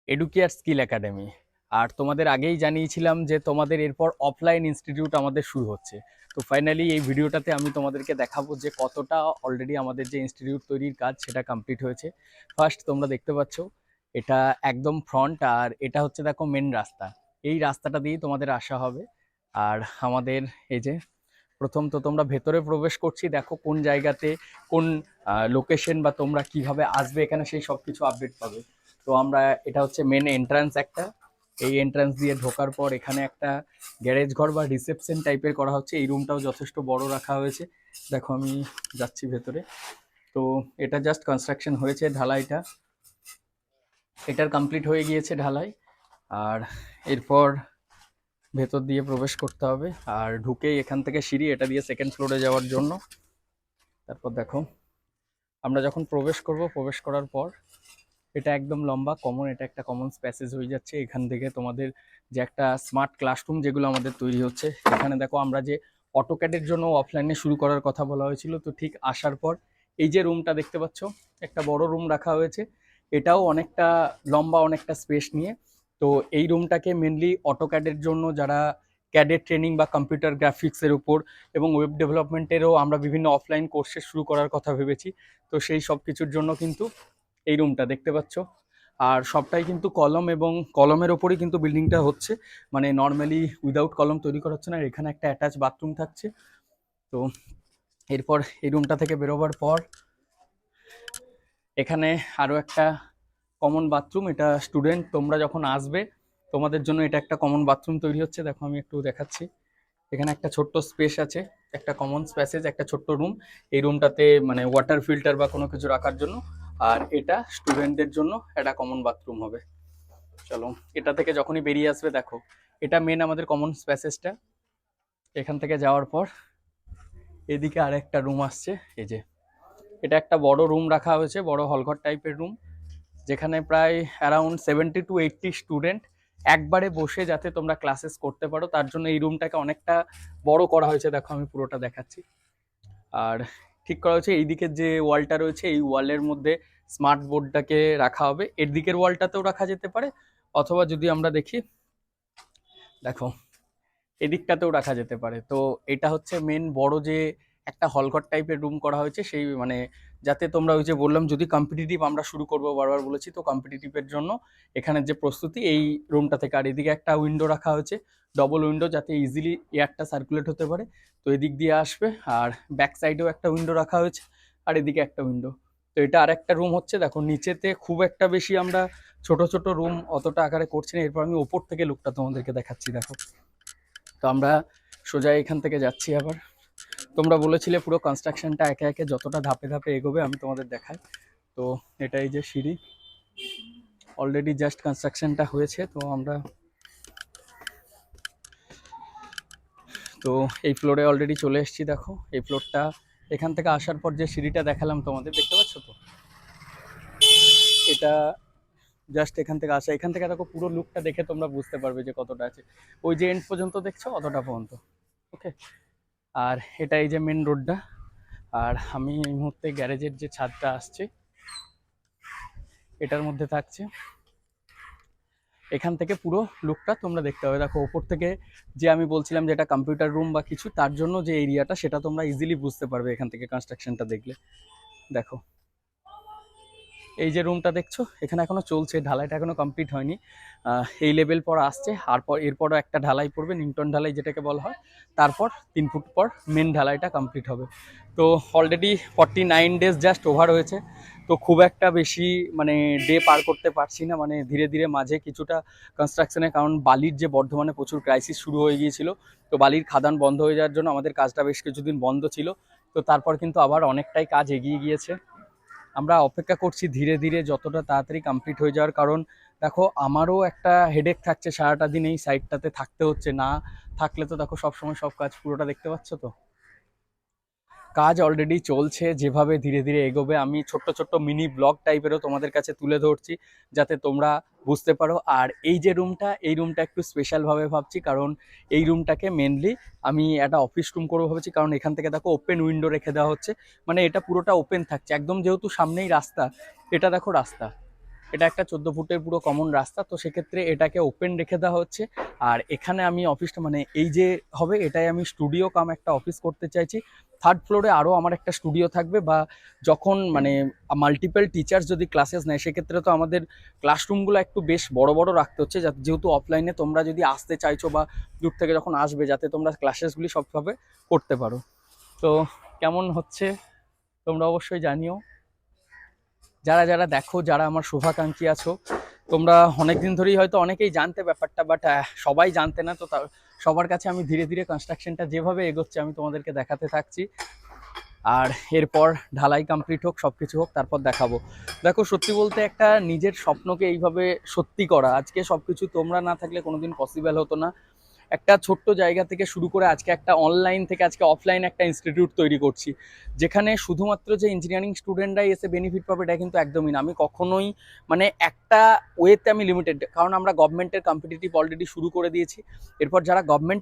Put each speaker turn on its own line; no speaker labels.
Educare skill academy. আর তোমাদের আগেই জানিয়েছিলাম যে তোমাদের এরপর অফলাইন ইনস্টিটিউট আমাদের শুরু হচ্ছে। তো ফাইনালি এই ভিডিওটাতে আমি তোমাদেরকে দেখাবো যে কতটা অলরেডি আমাদের যে ইনস্টিটিউট তৈরির কাজ সেটা কমপ্লিট হয়েছে। ফার্স্ট তোমরা দেখতে পাচ্ছ এটা একদম ফ্রন্ট, আর এটা হচ্ছে দেখো মেন রাস্তা। এই রাস্তাটা দিয়েই তোমাদের আসা হবে। আর আমাদের এই যে প্রথম তো তোমরা ভেতরে প্রবেশ করছি, দেখো কোন জায়গাতে কোন লোকেশন বা তোমরা কিভাবে আসবে এখানে সেই সব কিছু আপডেট পাবে। তো আমরা এটা হচ্ছে মেন এন্ট্রান্স একটা। এই এন্ট্রান্স দিয়ে ঢোকার পর এখানে একটা গ্যারেজ ঘর বা রিসেপশন টাইপের করা হচ্ছে। এই রুমটাও যথেষ্ট বড় রাখা হয়েছে। দেখো আমি যাচ্ছি ভেতরে। তো এটা জাস্ট কনস্ট্রাকশন হয়েছে, ঢালাইটা এটার কমপ্লিট হয়ে গিয়েছে ঢালাই। আর এরপর ভেতর দিয়ে প্রবেশ করতে হবে, আর ঢুকেই এখান থেকে সিঁড়ি, এটা দিয়ে সেকেন্ড ফ্লোরে যাওয়ার জন্য। তারপর দেখো আমরা যখন প্রবেশ করব, প্রবেশ করার পর এটা একদম লম্বা কমন, এটা একটা কমন স্পেসেজ হয়ে যাচ্ছে। এখান থেকে তোমাদের যে একটা স্মার্ট ক্লাসরুম যেগুলো আমাদের তৈরি হচ্ছে, এখানে দেখো আমরা যে অটোক্যাডের জন্য অফলাইনে শুরু করার কথা বলা হয়েছিল, তো ঠিক আসার পর এই যে রুমটা দেখতে পাচ্ছ, একটা বড় রুম রাখা হয়েছে। এটাও অনেকটা লম্বা, অনেকটা স্পেস নিয়ে। তো এই রুমটাকে মেনলি অটোক্যাডের জন্য যারা ক্যাডের ট্রেনিং বা কম্পিউটার গ্রাফিক্সের উপর এবং ওয়েব ডেভেলপমেন্টেরও আমরা বিভিন্ন অফলাইন কোর্সে শুরু করার কথা ভেবেছি। তো সেই সব কিছুর জন্য কিন্তু এই রুমটা দেখতে পাচ্ছ। আর সবটাই কিন্তু কলম, এবং কলমের ওপরই কিন্তু বিল্ডিংটা হচ্ছে, মানে নর্মালি উইদাউট কলম তৈরি করা হচ্ছে না। এখানে একটা অ্যাটাচ বাথরুম থাকছে। তো এরপর এই রুমটা থেকে বেরোবার পর এখানে আরও একটা কমন বাথরুম। এটা স্টুডেন্ট তোমরা যখন আসবে তোমাদের জন্য এটা একটা কমন বাথরুম তৈরি হচ্ছে। দেখো আমি একটু দেখাচ্ছি। এখানে একটা ছোট্ট স্পেস আছে, একটা কমন স্পেসেজ, একটা ছোট্ট রুম। এই রুমটাতে মানে ওয়াটার ফিল্টার বা কোনো কিছু রাখার জন্য। আর এটা স্টুডেন্টদের জন্য একটা কমন বাথরুম হবে। চলো এটা থেকে যখনই বেরিয়ে আসবে, দেখো এটা মেন আমাদের কমন স্পেসেসটা। এখান থেকে যাওয়ার পর এদিকে আরেকটা রুম আসছে। এই যে এটা একটা বড় রুম রাখা হয়েছে, বড় হলঘর টাইপের রুম, যেখানে প্রায় অ্যারাউন্ড 70 to 80 স্টুডেন্ট একবারে বসে যাতে তোমরা ক্লাসেস করতে পারো, তার জন্য এই রুমটাকে অনেকটা বড় করা হয়েছে। দেখো আমি পুরোটা দেখাচ্ছি। আর ঠিক করা হয়েছে এই দিকের যে ওয়ালটা রয়েছে, এই ওয়ালের মধ্যে স্মার্ট বোর্ডটাকে রাখা হবে। এর দিকের ওয়ালটাতেও রাখা যেতে পারে, অথবা যদি আমরা দেখি, দেখো এদিকটাতেও রাখা যেতে পারে। তো এটা হচ্ছে মেন বড় যে একটা হলঘর টাইপের রুম করা হয়েছে, সেই মানে যাতে তোমরা ওই যে বললাম যদি কম্পিটিটিভ আমরা শুরু করবো, বারবার বলেছি, তো কম্পিটিটিভের জন্য এখানের যে প্রস্তুতি এই রুমটা থেকে। আর এদিকে একটা উইন্ডো রাখা হয়েছে, ডবল উইন্ডো, যাতে ইজিলি এয়ারটা সার্কুলেট হতে পারে। তো এদিক দিয়ে আসবে। আর ব্যাক সাইডেও একটা উইন্ডো রাখা হয়েছে, আর এদিকে একটা উইন্ডো। তো এটা আর একটা রুম হচ্ছে। দেখো নিচেতে খুব একটা বেশি আমরা ছোট ছোট রুম অতটা আকারে করছি না। এরপর আমি ওপর থেকে লুকটা তোমাদেরকে দেখাচ্ছি। দেখো তো আমরা সোজা এখান থেকে যাচ্ছি। আবার তোমরা বলেছিলে পুরো কনস্ট্রাকশনটা একে একে যতটা ধাপে ধাপে এগোবে আমি তোমাদের দেখাই। তো এটাই যে সিঁড়ি, অলরেডি জাস্ট কনস্ট্রাকশনটা হয়েছে। তো আমরা তো এই ফ্লোরে অলরেডি চলে এসেছি। দেখো এই ফ্লোরটা, এখান থেকে আসার পর যে সিঁড়িটা দেখালাম তোমাদের, দেখতে পাচ্ছ তো, এটা জাস্ট এখান থেকে আসা। এখান থেকে দেখো পুরো লুকটা দেখে তোমরা বুঝতে পারবে যে কতটা আছে। ওই যে এন্ড পর্যন্ত দেখছো অতটা পর্যন্ত। ওকে। আর এটা এই যে মেন রোডটা। আর আমি এই মুহূর্তে গ্যারেজের যে ছাদটা আসছে এটার মধ্যে থাকছে। এখান থেকে পুরো লুকটা তোমরা দেখতে পাবে। দেখো ওপর থেকে যে আমি বলছিলাম যে এটা কম্পিউটার রুম বা কিছু, তার জন্য যে এরিয়াটা সেটা তোমরা ইজিলি বুঝতে পারবে এখান থেকে কনস্ট্রাকশনটা দেখলে। দেখো এই যে রুমটা দেখছো, এখানে এখনো চলছে, ঢালাইটা এখনো কমপ্লিট হয়নি। এই লেভেল পর আসছে, আর পর এরপরও একটা ঢালাই পড়বে, নিউটন ঢালাই যেটাকে বলা হয়। তারপর 3 ফুট পর মেন ঢালাইটা কমপ্লিট হবে। তো অলরেডি 49 days জাস্ট ওভার হয়েছে। তো খুব একটা বেশি মানে ডে পার করতে পারছি না, মানে ধীরে ধীরে মাঝে কিছুটা কনস্ট্রাকশনে, কারণ বালির যে বর্ধমানে প্রচুর ক্রাইসিস শুরু হয়ে গিয়েছিল। তো বালির খাদান বন্ধ হয়ে যাওয়ার জন্য আমাদের কাজটা বেশ কিছুদিন বন্ধ ছিল। তো তারপর কিন্তু আবার অনেকটাই কাজ এগিয়ে গিয়েছে। আমরা অপেক্ষা করছি ধীরে ধীরে যতটা তাড়াতাড়ি কমপ্লিট হয়ে যাওয়ার। কারণ দেখো আমারও একটা হেডেক থাকছে, সারাটা দিন এই সাইডটাতে থাকতে হচ্ছে। না থাকলে তো দেখো সবসময় সব কাজ পুরোটা দেখতে পাচ্ছ তো। কাজ অলরেডি চলছে, যেভাবে ধীরে ধীরে এগোবে আমি ছোট্ট ছোট্ট মিনি ব্লগ টাইপেরও তোমাদের কাছে তুলে ধরছি, যাতে তোমরা বুঝতে পারো। আর এই যে রুমটা, এই রুমটা একটু স্পেশালভাবে ভাবছি, কারণ এই রুমটাকে মেনলি আমি একটা অফিস রুম করবো ভাবছি। কারণ এখান থেকে দেখো ওপেন উইন্ডো রেখে দেওয়া হচ্ছে, মানে এটা পুরোটা ওপেন থাকছে একদম, যেহেতু সামনেই রাস্তা। এটা দেখো রাস্তা, এটা একটা 14 ফুটের পুরো কমন রাস্তা, তো সেক্ষেত্রে এটাকে ওপেন রেখে দেওয়া হচ্ছে। আর এখানে আমি অফিসটা মানে এই যে হবে এটাই আমি স্টুডিও কাম একটা অফিস করতে চাইছি। 3rd ফ্লোরে আরও আমার একটা স্টুডিও থাকবে, বা যখন মানে মাল্টিপল টিচার যদি ক্লাসেস নেয় সেক্ষেত্রে তো আমাদের ক্লাসরুমগুলো একটু বেশ বড় বড় রাখতে হচ্ছে, যেহেতু অফলাইনে তোমরা যদি আসতে চাইছো বা দূর থেকে যখন আসবে যাতে তোমরা ক্লাসেসগুলি সবভাবে করতে পারো। তো কেমন হচ্ছে তোমরা অবশ্যই জানিও। যারা যারা দেখো, যারা আমার শুভাকাঙ্ক্ষী আছো, তোমরা অনেকদিন ধরেই হয়তো অনেকেই জানতে ব্যাপারটা, বাট সবাই জানতে না, তো সবার কাছে আমি ধীরে ধীরে কনস্ট্রাকশনটা যেভাবে এগোচ্ছে আমি তোমাদেরকে দেখাতে থাকছি। আর এরপর ঢালাই কমপ্লিট হোক, সব কিছু হোক, তারপর দেখাবো। দেখো সত্যি বলতে একটা নিজের স্বপ্নকে এইভাবে সত্যি করা, আজকে সব কিছু তোমরা না থাকলে কোনোদিন পসিবল হতো না। একটা ছোট্ট জায়গা থেকে শুরু করে আজকে একটা অনলাইন থেকে আজকে অফলাইন একটা ইনস্টিটিউট তৈরি করছি, যেখানে শুধুমাত্র যে ইঞ্জিনিয়ারিং স্টুডেন্টরাই এসে বেনিফিট পাবে এটা কিন্তু একদমই না। আমি কখনোই মানে একটা ওয়েতে আমি লিমিটেড, কারণ আমরা গভর্নমেন্টের কম্পিটিটিভ অলরেডি শুরু করে দিয়েছি। এরপর যারা গভর্নমেন্টের